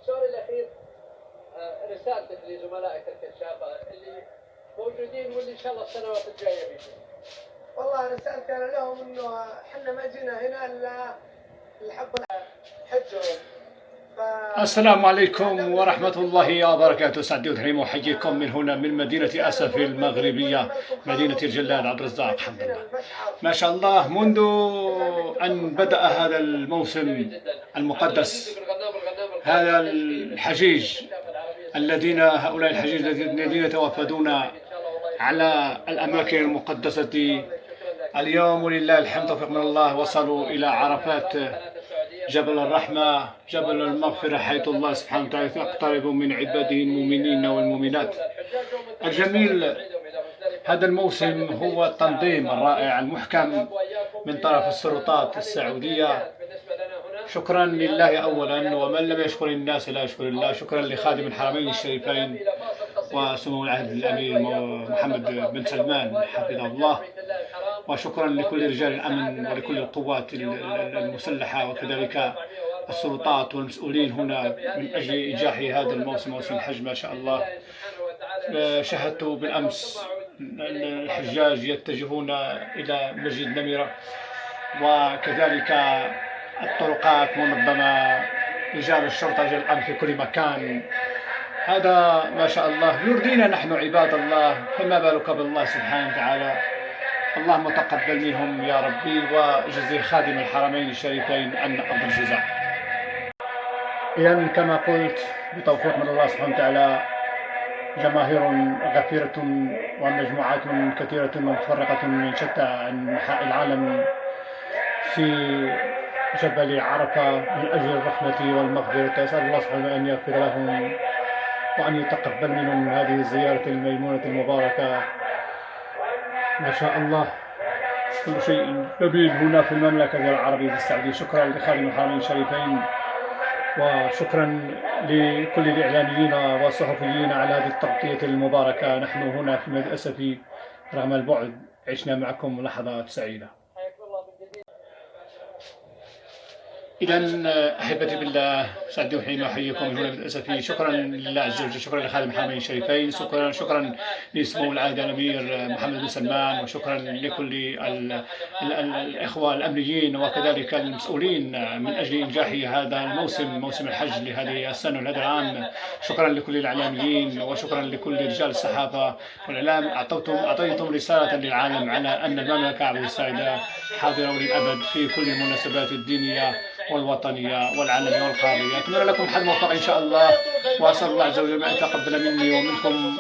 السؤال الأخير، رسالتك لزملائك الكشافة اللي موجودين واللي إن شاء الله السنوات الجاية بيجون. والله رسالتي أنا لهم إنه إحنا ما جينا هنا إلا الحب حجهم. السلام عليكم ورحمة الله وبركاته. سعدي وتحريم أحييكم من هنا من مدينة أسف المغربية، مدينة الجلال عبد الرزاق. الحمد لله ما شاء الله، منذ أن بدأ هذا الموسم المقدس، هذا الحجيج هؤلاء الحجيج الذين يتوافدون على الأماكن المقدسة اليوم ولله الحمد توفيق من الله وصلوا إلى عرفات، جبل الرحمة، جبل المغفرة، حيث الله سبحانه وتعالى يقترب من عباده المؤمنين والمؤمنات. الجميل هذا الموسم هو التنظيم الرائع المحكم من طرف السلطات السعودية. شكرا لله أولا، ومن لم يشكر الناس لا يشكر الله. شكرا لخادم الحرمين الشريفين وسمو العهد الأمير محمد بن سلمان حفظه الله، وشكرا لكل رجال الأمن ولكل القوات المسلحة وكذلك السلطات والمسؤولين هنا من أجل إنجاح هذا الموسم، موسم الحج ما شاء الله. شاهدت بالأمس الحجاج يتجهون إلى مسجد نمرة، وكذلك الطرقات منظمة، رجال الشرطة رجال الأمن في كل مكان. هذا ما شاء الله يرضينا نحن عباد الله، فما بالك بالله سبحانه وتعالى. اللهم تقبل منهم يا ربي، وجزي خادم الحرمين الشريفين عنا أفضل الجزاء. إذن كما قلت بتوفيق من الله سبحانه وتعالى، جماهير غفيرة ومجموعات كثيرة متفرقة من شتى أنحاء العالم في جبل عرفة من أجل الرحمة والمغفرة. أسأل الله سبحانه أن يغفر لهم وأن يتقبل منهم هذه الزيارة الميمونة المباركة. ما شاء الله كل شيء نبيل هنا في المملكة العربية السعودية. شكرا لخادم الحرمين الشريفين، وشكرا لكل الإعلاميين والصحفيين على هذه التغطية المباركة. نحن هنا في مدينة أسف رغم البعد عشنا معكم لحظات سعيدة. إذن أحبتي بالله، سعدي وحين أحييكم هنا بالأسفي. شكرا لله عز وجل، شكرا لخادم الحرمين الشريفين، شكرا لسمو العهد الأمير محمد بن سلمان، وشكرا لكل الإخوة الأمنيين وكذلك المسؤولين من أجل إنجاح هذا الموسم، موسم الحج لهذه السنة ولهذا العام. شكرا لكل الإعلاميين وشكرا لكل رجال الصحافة والإعلام. أعطيتم رسالة للعالم على أن المملكة العربية السعيدة حاضرة للأبد في كل المناسبات الدينية والوطنية والعالمية والقارية. أتمنى لكم حظ موفق إن شاء الله، وأسأل الله عز وجل أن يتقبل مني ومنكم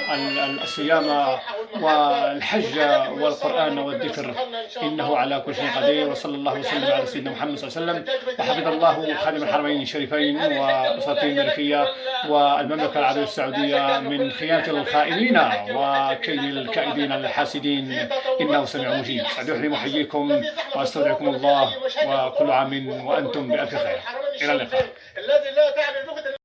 الصيام والحج والقرآن والذكر، إنه على كل شيء قدير. وصلى الله وسلم على سيدنا محمد صلى الله عليه وسلم، وحفظ الله خادم الحرمين الشريفين وأساطين الملكية والمملكة العربية السعودية من خيانة الخائنين وكيد الكائدين الحاسدين، إنه سميع مجيب. سعد وحريم أحييكم وأستودعكم الله، وكل عام وأنتم بألف خير. إلى اللقاء.